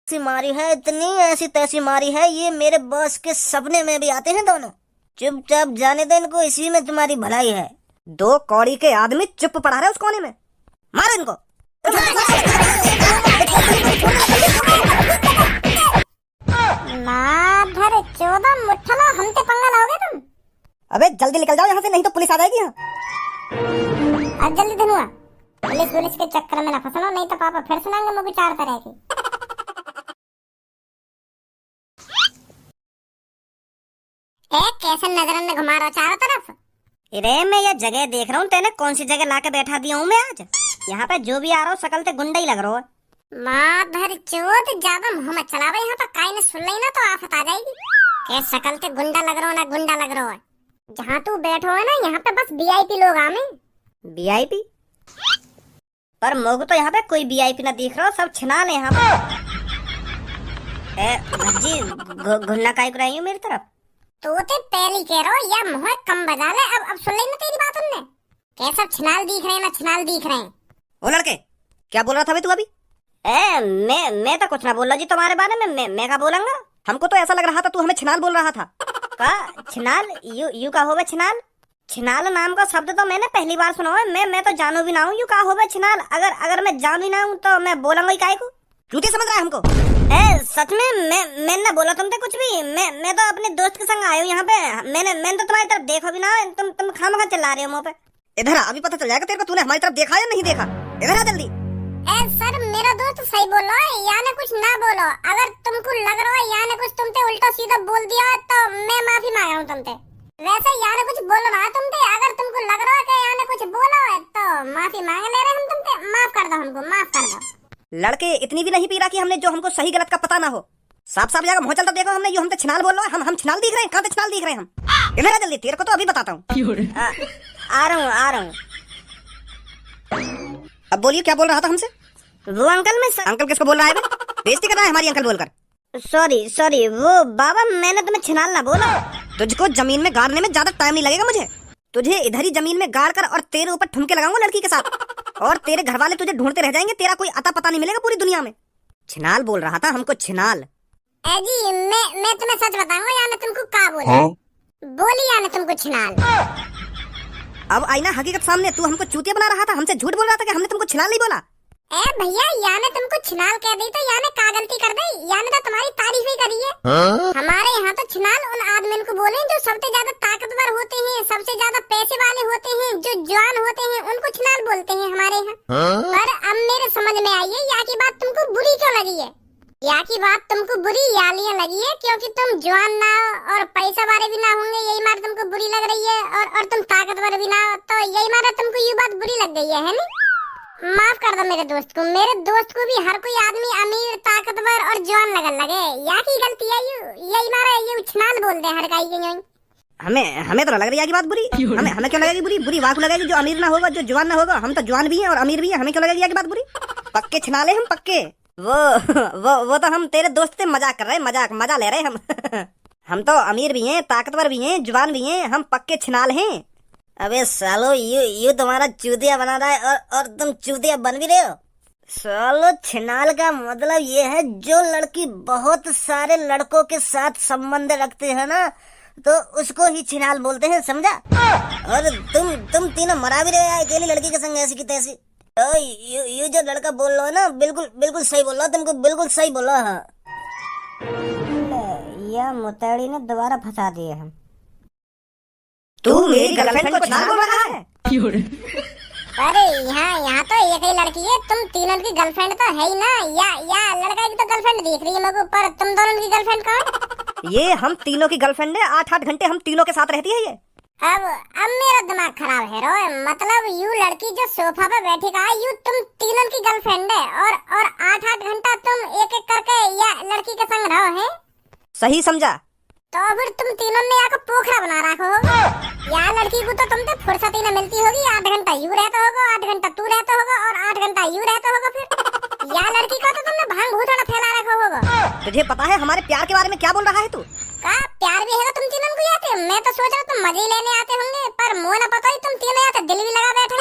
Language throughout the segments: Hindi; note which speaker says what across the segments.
Speaker 1: ऐसी मारी है, इतनी ऐसी तैसी मारी है, ये मेरे बॉस के सपने में भी आते हैं दोनों। चुपचाप जाने दे इनको, इसी में तुम्हारी भलाई है।
Speaker 2: दो कौड़ी के आदमी चुप पड़ा रहे उस कोने में।
Speaker 1: मारो इनको।
Speaker 3: माधर 14 मुठ्ठला हमसे पंगा लाओगे तुम?
Speaker 2: अबे जल्दी निकल जाओ यहाँ से, नहीं तो पुलिस आ जाएगी यहाँ।
Speaker 3: अब जल्दी धनुआ, पुलिस के चक्कर में ना फंसना, नहीं तो पापा फिर सुनाएंगे मुझे 4 तरह की। कैसे नजर में घुमा रहा चारों तरफ?
Speaker 1: अरे मैं ये जगह देख रहा हूँ, तेने कौन सी जगह लाके बैठा दिया हूँ मैं आज। यहाँ पे जो भी आ रहा हूँ शकल से गुंडा ही लग रहा है।
Speaker 3: माधर चोद ज्यादा मुंह मत चलावे, यहाँ पर काई ने सुन ली ना तो आफत आ जाएगी। क्या शकल से गुंडा लग रहा हो ना गुंडा लग रहा है। जहाँ तू बैठो है ना, यहाँ पे बस वीआईपी लोग आमे।
Speaker 1: वीआईपी? पर मोग तो यहाँ पे कोई वीआईपी ना दिख रहा, सब छिनाल यहाँ पे। भज्जी घुन्ना काई कराई हूँ मेरी तरफ।
Speaker 3: तो ते पहली कह रहा हो या मुँह कम बजा ले। अब सुन ली ना तेरी बात उनने। कैसा छिनाल दिख रहे हैं ना छिनाल दिख रहे हैं।
Speaker 2: ओ लड़के, क्या बोल रहा था बे तू अभी?
Speaker 1: मैं तो कुछ ना बोल रहा जी तुम्हारे बारे में। मैं क्या बोलूंगा?
Speaker 2: हमको तो ऐसा लग रहा था तू हमें छिनाल बोल रहा था।
Speaker 1: का छिनाल? यू का होगा छिनाल? छिनाल नाम का शब्द तो मैंने पहली बार सुना है। मैं तो जानू भी ना हूँ यू का होगा छिनाल। अगर मैं जान भी ना हूँ तो मैं बोलूंगा ही काहे को?
Speaker 2: झूठी समझ रहा है हमको?
Speaker 1: सच में मैं ना बोला तुमसे कुछ भी। मैं तो अपने दोस्त के संग आया हूँ यहाँ पे। मैंने तो तुम्हारी तरफ देखा भी ना। तुम खामखा चिल्ला रहे हो मुँह पे।
Speaker 2: इधर आ, अभी पता चल जाएगा तेरे को तूने हमारी तरफ देखा या नहीं देखा। इधर आ जल्दी।
Speaker 3: सर मेरा दोस्त सही बोल रहा है, या ना कुछ ना बोलो। अगर तुमको लग रहा है या ना कुछ तुमसे उल्टा सीधा बोल दिया तो मैं माफी मांग रहा हूँ तुमसे। वैसे या ना कुछ बोल रहा है तुमसे, अगर तुमको लग रहा है कि या ना कुछ बोला है तो माफी मांग ले रहे हम तुमसे। माफ कर दो हमको, माफ कर दो।
Speaker 2: लड़के इतनी भी नहीं पी रहा कि हमने जो हमको सही गलत का पता ना हो। साफ साफ जगह मुँह चलता देखो हमने, यो हमसे छिनाल बोल रहा है। हम छिनाल दिख रहे हैं? कहाँ से छिनाल दिख रहे हैं हम? इधर आ जल्दी, तेरे को तो अभी बताता हूँ।
Speaker 1: आ रहा हूँ।
Speaker 2: अब बोलिए क्या बोल रहा था हमसे?
Speaker 1: वो अंकल में
Speaker 2: अंकल किसको बोल रहा है? बेइज्जती कर रहा है हमारी अंकल बोलकर।
Speaker 1: सॉरी वो बाबा, मैंने तुम्हें छिनाल ना बोला।
Speaker 2: तुझको जमीन में गाड़ने में ज्यादा टाइम नहीं लगेगा मुझे। तुझे इधर ही जमीन में गाड़ कर और तेरे ऊपर ठुमके लगाऊंगा लड़की के साथ, और तेरे घर वाले तुझे ढूंढते रह जाएंगे। तेरा कोई अता पता नहीं मिलेगा पूरी दुनिया में। छिनाल बोल रहा था हमको, छिनाल।
Speaker 3: जी मैं तुम्हें सच बताऊंगा, या मैं तुमको क्या बोला? बोली या मैं तुमको छिनाल।
Speaker 2: अब आईना हकीकत सामने, तू हमको चूतिया बना रहा था, हमसे झूठ बोल रहा था कि हमने तुमको छिनाल नहीं बोला।
Speaker 3: भैया या ने तुमको छिनाल कह दी तो या ने का गलती कर दी? या ने तो तुम्हारी तारीफ ही करी है। हमारे यहाँ तो छिनाल उन आदमियों को बोले जो सबसे ज्यादा ताकतवर होते हैं, सबसे ज्यादा पैसे वाले होते हैं, जो जवान होते हैं, उनको छिनाल बोलते हैं हमारे यहाँ। पर अब मेरे समझ में आई है या की बात तुमको बुरी क्यों लगी है। या की बात तुमको बुरी या लिए लगी है क्योंकि तुम जवान ना और पैसा वाले भी ना होंगे, यही मार तुमको बुरी लग रही है। और तुम ताकतवर भी ना, तो यही मारा तुमको ये बात बुरी लग गई है नहीं? माफ कर दो मेरे दोस्त को। मेरे दोस्त को भी हर कोई आदमी अमीर, ताकतवर और जवान लगन लगे। या की गलती है यही मारा ये उछनाल बोलते हैं हड़काई के यूं।
Speaker 2: हमें तो लग रही है की बात बुरी। हमें क्यों लगेगी बुरी? बुरी वाकु लगेगी जो अमीर ना होगा, जो जवान ना होगा। हम तो जवान भी हैं और अमीर भी हैं, हमें क्यों लगेगी की बात बुरी? पक्के छिनाले हम, पक्के। वो तो हम तेरे दोस्त से मजाक कर रहे हैं, मजा ले रहे हैं हम। हम तो अमीर भी हैं, ताकतवर भी हैं, जवान भी हैं, हम पक्के छिनाल हैं।
Speaker 1: अबे सालो, यू तुम्हारा चूतिया बना रहा है और तुम चूतिया बन भी रहे हो। सालो छिनाल का मतलब ये है जो लड़की बहुत सारे लड़कों के साथ संबंध रखते हैं ना, तो उसको ही छिनाल बोलते हैं, समझा? और तुम तीनों मरा भी रहे हो अकेली लड़की के संग ऐसी की तैसी। तो यू जो लड़का बोल रहा है ना, बिल्कुल सही बोल रहा, तुमको बिल्कुल सही बोला। हाँ, यह मुतैड़ी ने दोबारा फंसा दिए हम।
Speaker 2: तू मेरी गर्लफ्रेंड को छिनाल बोल रहा है?
Speaker 3: अरे यहाँ तो एक ही लड़की है, तुम तीनों की गर्लफ्रेंड तो है ही ना। या लड़का की तो गर्लफ्रेंड दिख रही है मेरे को, पर तुम दोनों की गर्लफ्रेंड कौन?
Speaker 2: ये हम तीनों की गर्लफ्रेंड है। 8-8 घंटे हम तीनों के साथ रहती है ये।
Speaker 3: अब मेरा दिमाग खराब है रोए। मतलब यू लड़की जो सोफा पे बैठी का यू तुम तीनों की गर्लफ्रेंड है, और 8-8 घंटा तुम एक करके या लड़की के संग रहो है।
Speaker 2: सही समझा?
Speaker 3: तो फिर तुम तीनों ने आकर पोखरा बना रखा होगा। या लड़की को तो तुमसे फुर्सत ही न मिलती होगी। 8 घंटा यू रहता होगा, 8 घंटा तू रहता होगा और 8 घंटा यू रहता होगा। फिर या लड़की को तो तुमने भांग भूतड़ा फैला रखा होगा।
Speaker 2: तुझे पता है हमारे प्यार के बारे में क्या बोल रहा है तू?
Speaker 3: का प्यार भी है तुम तीनों को आते? मैं तो सोच रहा तुम मजे लेने आते होंगे, पर मुँह न पता ही तुम तीनों यहाँ दिल भी लगा बैठे।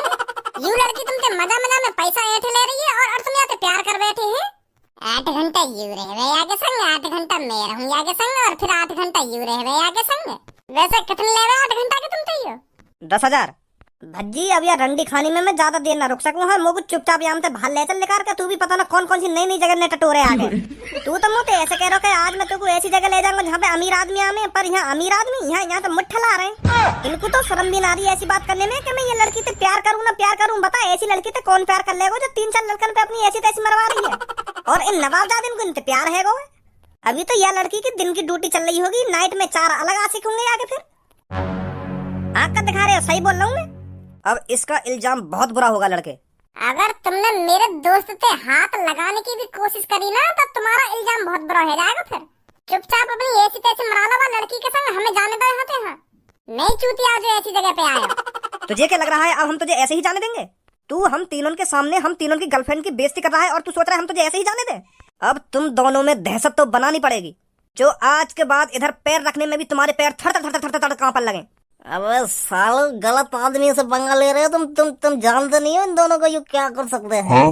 Speaker 3: यू लड़की तुमसे मजा में पैसा ऐठे ले रही है और तुम यहाँ प्यार कर बैठे हैं। 8 घंटा यू रहे आगे संग, 8 घंटा मैं रहूं आगे संग, और फिर 8 घंटा यू रहे आगे संग। वैसे कितने ले रहे 8 घंटा के तुम चाहिए?
Speaker 2: 10,000।
Speaker 1: भज्जी अब यार रंडी खाने में मैं ज्यादा देर ना रुक सकूं। हाँ मोको चुपचाप यहाँ से भाल ले चल निकाल के। तू भी पता ना कौन कौन सी नई नई जगह ने टटोरे आ गए। तू तो मुझे ऐसे कह रहा है आज मैं तुमको ऐसी जगह ले जाऊंगा जहाँ पे अमीर आदमी आवे, पर यहाँ अमीर आदमी यहाँ तो मुट्ठा ला रहे हैं। इनको तो शर्म भी ना रही ऐसी बात करने में कि मैं ये लड़की से प्यार करूँ ना प्यार करूँ। बता ऐसी लड़की से कौन प्यार कर लेगा जो 3-4 लड़कन पे अपनी ऐसी तैसी मरवा रही है। और इन नवाबजाद इनको इनसे प्यार है गो। अभी तो यह लड़की की दिन की ड्यूटी चल रही होगी, नाइट में 4 अलग आशिक होंगे आगे। फिर आँख का दिखा रहे हो, सही बोल रहा हूँ मैं?
Speaker 2: अब इसका इल्जाम बहुत बुरा होगा लड़के।
Speaker 3: अगर तुमने मेरे दोस्त पे हाथ लगाने की भी कोशिश करी ना तो तुम्हारा इल्जाम बहुत बुरा हो जाएगा। फिर चुपचाप अपनी ऐसी तैसी मरा लो लड़की के संग, हमें जाने दो यहाँ से। हाँ नहीं चूतिया जो ऐसी जगह पे आया।
Speaker 2: तुझे क्या लग रहा है अब हम तुझे ऐसे ही जाने देंगे? तू हम तीनों के सामने हम तीनों की गर्लफ्रेंड की बेइज्जती कर रहा है और तू सोच रहा है हम तुझे ऐसे ही जाने दें? अब तुम दोनों में दहशत तो बनानी पड़ेगी, जो आज के बाद इधर पैर रखने में भी तुम्हारे पैर थर थर थर थर थर कांपने लगे।
Speaker 1: अबे सालो गलत आदमी से पंगा ले रहे हो तुम जानते नहीं हो इन दोनों को यू क्या कर सकते हैं।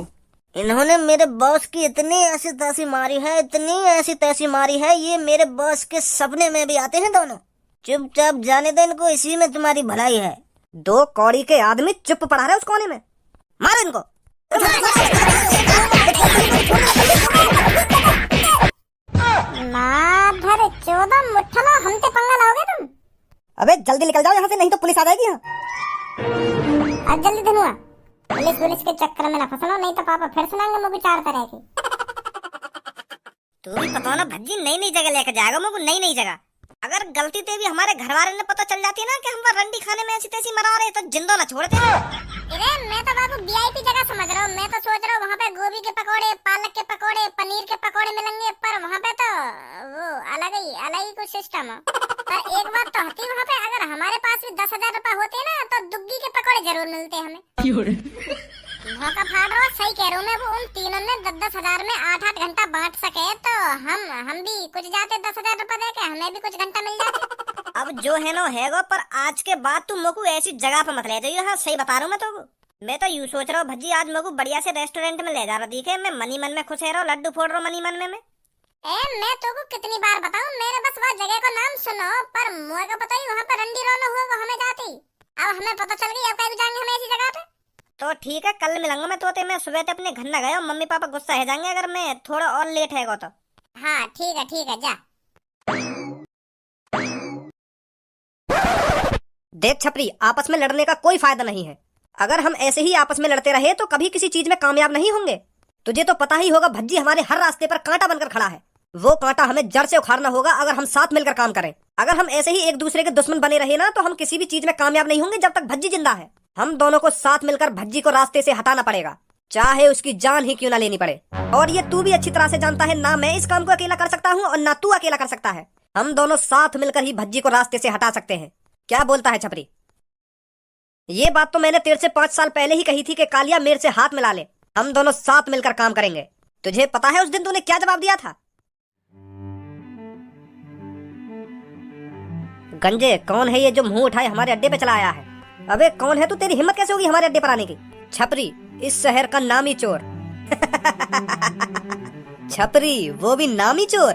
Speaker 1: इन्होंने मेरे बॉस की इतनी ऐसी तैसी मारी है, इतनी ऐसी तैसी मारी है, ये मेरे बॉस के सपने में भी आते हैं दोनों। चुपचाप जाने दे इनको, इसी में तुम्हारी भलाई है।
Speaker 2: 2 कौड़ी के आदमी चुप पड़ा रहे उस कोने में, मारो इनको।
Speaker 3: माधर 14 मुठ्ठला हमसे पंगा लाओगे तुम?
Speaker 2: अबे जल्दी निकल जाओ यहाँ से, नहीं तो पुलिस आ जाएगी यहाँ।
Speaker 3: अब जल्दी धनुआ, पुलिस के चक्कर में ना फंसना, नहीं तो पापा फिर सुनाएंगे मुझे 4 तरह की।
Speaker 1: तू भी पता ना भज्जी नई नई जगह लेकर जाएगा मुझे, नई नई जगह। अगर गलती से भी हमारे घर वाले ने पता चल जाती है ना कि हम रंडी खाने में ऐसी तैसी मरा रहे तो जिंदा ना छोड़ते।
Speaker 3: अरे मैं तो बाबू वीआईपी जगह समझ रहा हूँ। मैं तो सोच रहा हूँ वहाँ पे गोभी के पकोड़े, पालक के पकोड़े, पनीर के पकोड़े मिलेंगे, पर वहाँ पे तो वो अलग ही कुछ सिस्टम है। पर एक बात तो होती वहाँ पे, अगर हमारे पास भी 10,000 रुपए होते ना तो दुग्गी के पकोड़े जरूर मिलते हमें। धोखा फाड़ रहा, सही कह रहा हूँ मैं। वो उन तीनों ने 10-10 हजार में 8-8 घंटा बांट सके तो हम भी कुछ जाते 10,000 रुपए देके, हमें भी कुछ घंटा मिल जाते।
Speaker 1: अब जो है ना हैगो, पर आज के बाद तुम मोको ऐसी जगह पर मत ले जाइयो। हाँ सही बता रहा हूँ मैं तो। मैं तो यूँ सोच रहा हूँ भज्जी आज मोको बढ़िया से रेस्टोरेंट में ले जा रहा दिखे, मैं मनी मन में खुश है रहा, लड्डू फोड़ रहा मनी मन में मैं।
Speaker 3: मैं तो को कितनी बार बताऊं, मेरे बस वह जगह का नाम सुनो, पर मुझे को पता ही वहाँ पर रंडी रोना हुआ वो हमें जाती। अब हमें पता चल गई, अब कहीं जाएंगे हम ऐसी जगह पे।
Speaker 1: तो ठीक है कल मिलूंगा मैं तोते। मैं सुबह अपने घर न गया, मम्मी पापा गुस्सा है जाएंगे अगर मैं थोड़ा और लेट है तो।
Speaker 3: हाँ ठीक है जा।
Speaker 2: देख छपरी, आपस में लड़ने का कोई फायदा नहीं है। अगर हम ऐसे ही आपस में लड़ते रहे तो कभी किसी चीज में कामयाब नहीं होंगे। तुझे तो पता ही होगा भज्जी हमारे हर रास्ते पर कांटा बनकर खड़ा है। वो कांटा हमें जड़ से उखाड़ना होगा अगर हम साथ मिलकर काम करें। अगर हम ऐसे ही एक दूसरे के दुश्मन बने रहे ना तो हम किसी भी चीज में कामयाब नहीं होंगे जब तक भज्जी जिंदा है। हम दोनों को साथ मिलकर भज्जी को रास्ते से हटाना पड़ेगा, चाहे उसकी जान ही क्यों ना लेनी पड़े। और ये तू भी अच्छी तरह से जानता है, ना मैं इस काम को अकेला कर सकता हूँ और ना तू अकेला कर सकता है। हम दोनों साथ मिलकर ही भज्जी को रास्ते से हटा सकते हैं। क्या बोलता है छपरी? ये बात तो मैंने तेरे से 5 साल पहले ही कही थी कि कालिया मेरे से हाथ मिला ले, हम दोनों साथ मिलकर काम करेंगे। तुझे पता है उस दिन तूने क्या जवाब दिया था? गंजे, कौन है ये जो मुंह उठाए हमारे अड्डे पे चला आया है? अबे कौन है तू? तेरी हिम्मत कैसे होगी हमारे अड्डे पर आने की? छपरी, इस शहर का नामी चोर। छपरी, वो भी नामी चोर?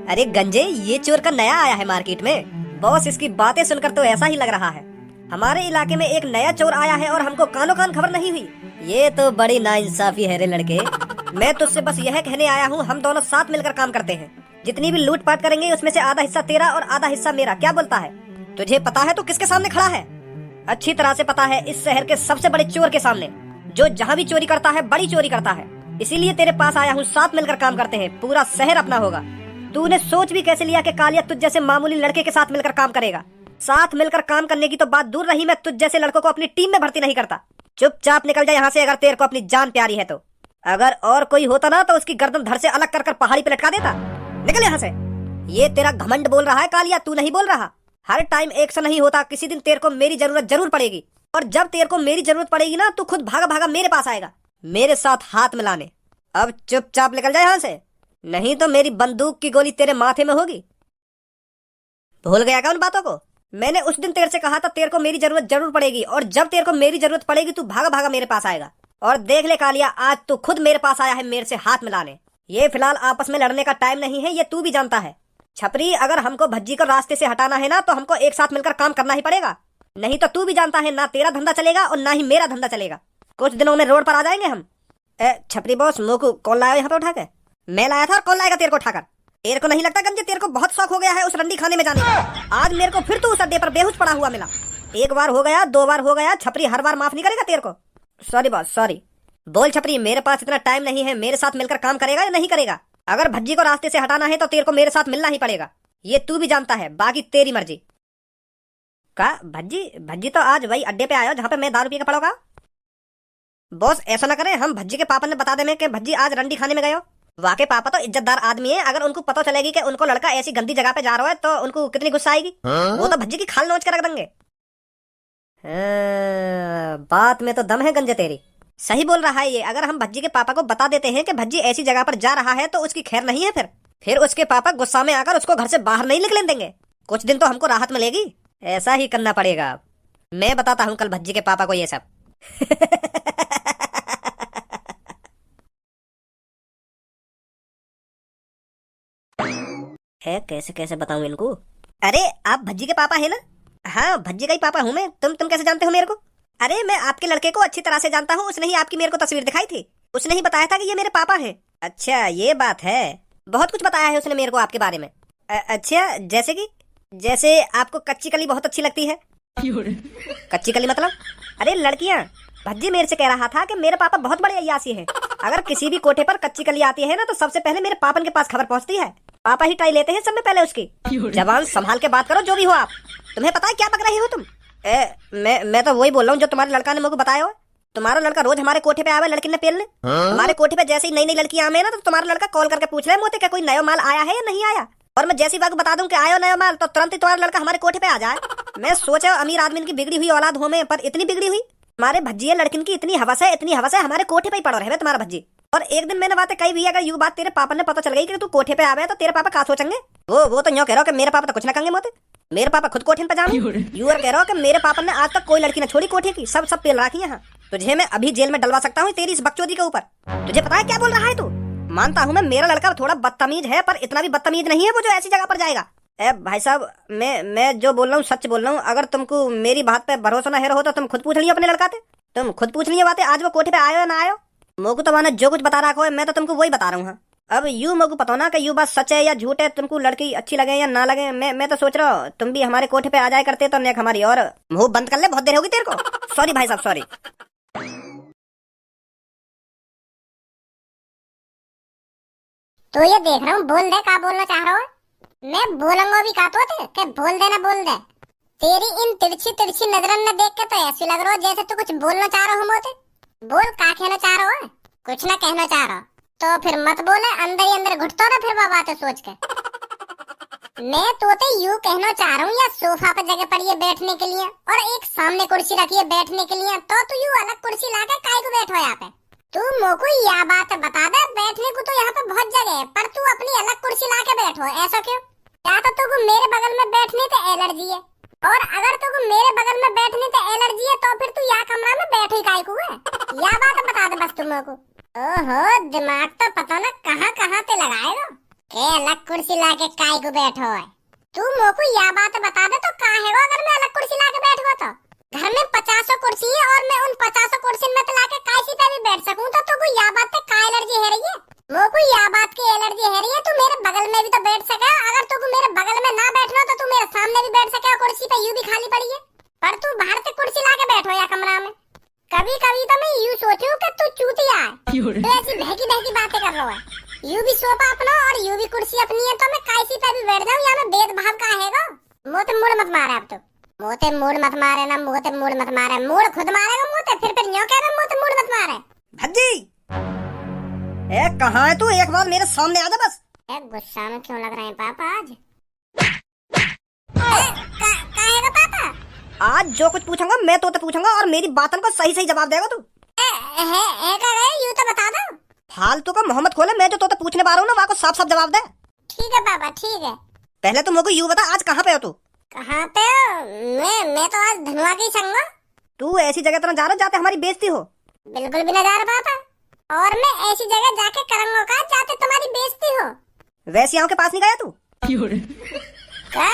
Speaker 2: अरे गंजे, ये चोर का नया आया है मार्केट में। बॉस, इसकी बातें सुनकर तो ऐसा ही लग रहा है हमारे इलाके में एक नया चोर आया है और हमको कानो कान खबर नहीं हुई। ये तो बड़ी नाइंसाफी है रे लड़के। मैं तुझसे बस यह कहने आया हूँ, हम दोनों साथ मिलकर काम करते हैं। जितनी भी लूटपाट करेंगे उसमें से आधा हिस्सा तेरा और आधा हिस्सा मेरा। क्या बोलता है? तुझे पता है तू किसके सामने खड़ा है? अच्छी तरह से पता है, इस शहर के सबसे बड़े चोर के सामने, जो जहाँ भी चोरी करता है बड़ी चोरी करता है। इसीलिए तेरे पास आया हूँ, साथ मिलकर काम करते हैं, पूरा शहर अपना होगा। तूने सोच भी कैसे लिया कि कालिया तुझ जैसे मामूली लड़के के साथ मिलकर काम करेगा? साथ मिलकर काम करने की तो बात दूर रही, मैं तुझ जैसे लड़कों को अपनी टीम में भर्ती नहीं करता। चुपचाप निकल जा यहाँ से अगर तेरे को अपनी जान प्यारी है तो। अगर और कोई होता ना तो उसकी गर्दन धड़ से अलग कर कर पहाड़ी पे लटका देता। निकल यहाँ से। ये तेरा घमंड बोल रहा है कालिया, तू नहीं बोल रहा। हर टाइम एक सा नहीं होता, किसी दिन तेरे को मेरी जरूरत जरूर पड़ेगी। और जब तेरे को मेरी जरूरत पड़ेगी ना तो खुद भागा भागा मेरे पास आएगा, मेरे साथ हाथ मिलाने। अब चुपचाप निकल जाए यहाँ से, नहीं तो मेरी बंदूक की गोली तेरे माथे में होगी। भूल गया क्या उन बातों को? मैंने उस दिन तेरे से कहा था तेरे को मेरी जरूरत जरूर पड़ेगी, और जब तेरे को मेरी जरूरत पड़ेगी तू भागा भागा मेरे पास आएगा। और देख ले कालिया, आज तू खुद मेरे पास आया है मेरे से हाथ मिलाने। ये फिलहाल आपस में लड़ने का टाइम नहीं है, ये तू भी जानता है। छपरी, अगर हमको भज्जी को रास्ते से हटाना है ना तो हमको एक साथ मिलकर काम करना ही पड़ेगा, नहीं तो तू भी जानता है ना तेरा धंधा चलेगा और ना ही मेरा धंधा चलेगा। कुछ दिनों में रोड पर आ जाएंगे हम। छपरी बॉस, मोकू कौन लाया यहाँ पे उठा के? मैं लाया था, और कौन लाएगा तेरे को उठाकर? तेरे को नहीं लगता गंजे तेरे को बहुत शौक हो गया है उस रंडी खाने में जाने का? आज मेरे को फिर तू उस अड्डे पर बेहोश पड़ा हुआ मिला। एक बार हो गया, 2 बार हो गया, छपरी हर बार माफ नहीं करेगा तेरे को। Sorry boss, sorry. बोल छपरी, मेरे पास इतना टाइम नहीं है, मेरे साथ मिलकर काम करेगा या नहीं करेगा? अगर भज्जी को रास्ते से हटाना है तो तेरे को मेरे साथ मिलना ही पड़ेगा, ये तू भी जानता है, बाकी तेरी मर्जी। का भज्जी? भज्जी तो आज वही अड्डे पे आया जहाँ पे मैं दारू पी के पड़ा होगा। बॉस ऐसा ना करें, हम भज्जी के पापा ने बता दे कि भज्जी आज रंडी खाने में गए हो। वाकई पापा तो इज्जतदार आदमी है, अगर उनको पता चलेगी कि उनको लड़का ऐसी गंदी जगह पे जा रहा है तो उनको कितनी गुस्सा आएगी। वो तो भज्जी की खाल नोच कर रख देंगे। बात में तो दम है गंजे तेरी, सही बोल रहा है ये। अगर हम भज्जी के पापा को बता देते हैं कि भज्जी ऐसी जगह पर जा रहा है तो उसकी खैर नहीं है, फिर उसके पापा गुस्सा में आकर उसको घर से बाहर नहीं निकलने देंगे। कुछ दिन तो हमको राहत मिलेगी, ऐसा ही करना पड़ेगा। मैं बताता हूँ कल भज्जी के पापा को ये सब। है कैसे कैसे बताऊं इनको? अरे आप भज्जी के पापा है ना? हाँ भज्जी का ही पापा हूँ मैं। तुम कैसे जानते हो मेरे को? अरे मैं आपके लड़के को अच्छी तरह से जानता हूँ, उसने ही आपकी मेरे को तस्वीर दिखाई थी, उसने ही बताया था कि ये मेरे पापा हैं। अच्छा ये बात है, बहुत कुछ बताया है उसने मेरे को आपके बारे में। अच्छा जैसे कि? जैसे आपको कच्ची कली बहुत अच्छी लगती है। कच्ची कली मतलब? अरे लड़कियाँ, भज्जी मेरे से कह रहा था कि मेरे पापा बहुत बड़े अय्यासी हैं, अगर किसी भी कोठे पर कच्ची कली आती है ना तो सबसे पहले मेरे पापन के पास खबर पहुंचती है, पापा ही ट्राई लेते हैं सब में पहले उसकी। जवान संभाल के बात करो, जो भी हो आप। तुम्हें पता है क्या पक रही हो तुम? मैं तो वही बोल रहा हूँ जो तुम्हारे लड़का ने मुझे बताया हो। तुम्हारा लड़का रोज हमारे कोठे पे आवे लड़की ने पेलने। हमारे कोठे पे जैसे ही नई नई लड़की आवे ना तो तुम्हारा लड़का कॉल करके पूछ रहे मोते क्या कोई नया माल आया है या नहीं आया, और मैं जैसी बात बता दूं कि आयो नया माल तो तुरंत ही तुम्हारा लड़का हमारे कोठे पे आ जाए। मैं सोचा अमीर आदमी की बिगड़ी हुई औलाद हो में, पर इतनी बिगड़ी हुई हमारे भज्जी लड़किन की इतनी हवस है, इतनी हवस है, हमारे कोठे पे ही पड़ो रहे तुम्हारा भज्जी। और एक दिन मैंने बातें कही भी, अगर यू बात तेरे पापा ने पता चल गई कि तू कोठे पे आवे तो तेरे पापा क्या सोचेंगे? वो तो यूं कह रहा हो कि मेरे पापा तो कुछ ना कहेंगे मोते, मेरे पापा खुद कोठे पे जाए। यू कह रहा हो कि मेरे पापा ने आज तक कोई लड़की न छोड़ी कोठे की, सब पेल रखी है। तुझे मैं अभी जेल में डलवा सकता हूँ तेरी इस बकचोदी के ऊपर। तुझे पता है क्या बोल रहा है तू? मानता हूँ मैं मेरा लड़का थोड़ा बदतमीज है, पर इतना भी बदतमीज नहीं है वो जो ऐसी जगह पर जाएगा। भाई साहब मैं जो बोल रहा हूँ सच बोल रहा हूँ, अगर तुमको मेरी बात पे भरोसा न हो तो तुम खुद पूछ लियो अपने लड़का से, तुम खुद पूछ लियो बातें, आज वो कोठे पे आयो या ना आयो। मोकू तो मैंने जो कुछ बता रखा है मैं तो तुमको वही बता रहा हूँ। अब यू मोकू पता ना कि यू बात सच है या झूठ है, तुमको लड़की अच्छी लगे या ना लगे। मैं तो सोच रहा हूँ तुम भी हमारे कोठे पे आ जाए करते तो नेक हमारी और मुंह बंद कर ले, बहुत देर होगी तेरे को। सॉरी भाई साहब, सॉरी।
Speaker 3: तो ये देख रहा हूँ, बोल दे क्या बोलना चाह रहा हो। मैं बोलूंगा भी का तो बोल देना, बोल दे। तेरी इन तिरछी तिरछी नजरन ने देख के तो ऐसी लग रहा हो जैसे तू कुछ बोलना चाह रहा हो मोते। बोल का कहना चाह रहा हो? कुछ ना कहना चाह रहा तो फिर मत बोले, अंदर ही अंदर घुटतो ना फिर बातें सोच के। मैं तो यूं कहना चाह रहा हूँ या सोफा पे जगह पड़ी है बैठने के लिए और एक सामने कुर्सी रखी है बैठने के लिए, तो तू यूं अलग कुर्सी लाके काहे को बैठो यहाँ पे? तू मोको यह बात बता दे, बैठने को तो यहाँ पे बहुत जगह है, पर तू अपनी अलग कुर्सी लाके बैठो, ऐसा क्यों? या तो तुमको मेरे बगल में बैठने से एलर्जी है, और अगर तुमको मेरे बगल में बैठने से एलर्जी है तो फिर तू यहाँ कमरा में बैठे ही काहे को है? यह बात बता दे बस तुम को। ओहो, दिमाग तो पता ना कहाँ पे लगाएगा के अलग कुर्सी लाके काहे को बैठो है। तू मोको यह बात बता दे तो कहाँ है वो, अगर मैं अलग कुर्सी लाके बैठूंगा तो? घर में 50 कुर्सी है और मैं उन 50 कुर्सी में तो लाके काशी पे भी बैठ सकूं, तो तुमको यह बात पे का एलर्जी है रही है? मोको यह बात की एलर्जी है रही है, तू मेरे बगल में भी तो बैठ सके, अगर तुमको मेरे बगल में ना बैठना तो तू मेरे सामने भी बैठ सके, कुर्सी पे यूं भी खाली पड़ी है, पर तू बाहर से कुर्सी लाके बैठो या कमरा में। कभी कभी तो मैं यूं सोचूं कि तू चूतिया है, तो ऐसी बहकी बातें कर रहा है। यूं भी सोफा अपना और यूं भी कुर्सी अपनी है, तो मैं काशी पे भी बैठ जाऊं, या मैं भेदभाव का हैगा? मोते मूड मत मारे अब तो, मोते मूड मत मारे ना, मोते मूड मत मारे, मूड खुद मारेगा मोते, फिर न्यों कह रहा मोते मूड मत मारे।
Speaker 2: भज्जी कहाँ है तू? एक बार मेरे सामने आ जा बस।
Speaker 3: गुस्सा में क्यों लग रहे हैं पापा आज? काहेगा पापा?
Speaker 2: आज जो कुछ पूछूंगा मैं तो पूछूंगा और मेरी बातों का सही सही जवाब देगा तू।
Speaker 3: यूं तो बता दो।
Speaker 2: फालतू का मोहम्मद खोले, मैं जो तो पूछने पा रहा हूँ ना वहाँ को साफ साफ जवाब दे।
Speaker 3: ठीक है पापा, ठीक है।
Speaker 2: पहले तुम मुझे यूं बता, आज कहाँ पे हो तू?
Speaker 3: कहाँ पे? मैं तो आज धनवा की संग।
Speaker 2: तू ऐसी जगह तरह जा रहा जाते हमारी बेइज्जती हो?
Speaker 3: बिल्कुल भी न जा रहा पापा, और मैं ऐसी जगह जाके करूंगा का जाते तुम्हारी बेइज्जती हो।
Speaker 2: वैश्याओं के पास नहीं गया तू?
Speaker 3: क्या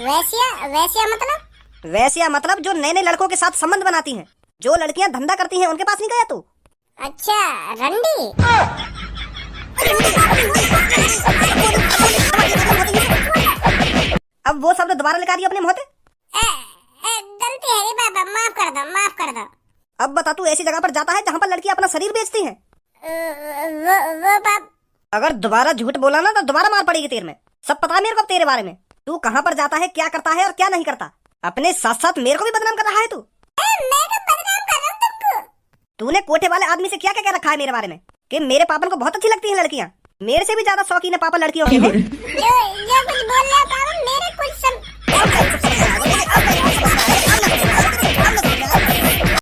Speaker 3: वैश्या वैश्या मतलब?
Speaker 2: वैश्या मतलब जो नए नए लड़कों के साथ संबंध बनाती हैं, जो लड़कियां धंधा करती हैं, उनके पास नहीं गया तू?
Speaker 3: अच्छा रंडी।
Speaker 2: अब वो शब्द दोबारा निकाल दिया अपने मुंह से।
Speaker 3: गलती है रे बाबा, माफ कर दो माफ कर दो।
Speaker 2: अब बता, तू ऐसी जगह पर जाता है जहाँ पर लड़कियां अपना शरीर बेचती हैं?
Speaker 3: वो बाप।
Speaker 2: अगर दोबारा झूठ बोला ना तो दोबारा मार पड़ेगी तेरे में। सब पता है मेरे को अब तेरे बारे में। तू कहाँ पर जाता है, क्या करता है और क्या नहीं करता। अपने साथ साथ मेरे को भी बदनाम कर रहा है तू।
Speaker 3: मैं तो बदनाम कर रहा हूँ तुमको।
Speaker 2: तूने कोठे वाले आदमी से क्या क्या कह रखा है मेरे बारे में कि मेरे पापन को बहुत अच्छी लगती हैं लड़कियां। मेरे से भी ज्यादा शौकीन है पापा लड़कियों के।
Speaker 3: जो कुछ बोल रहा है पापा मेरे कुछ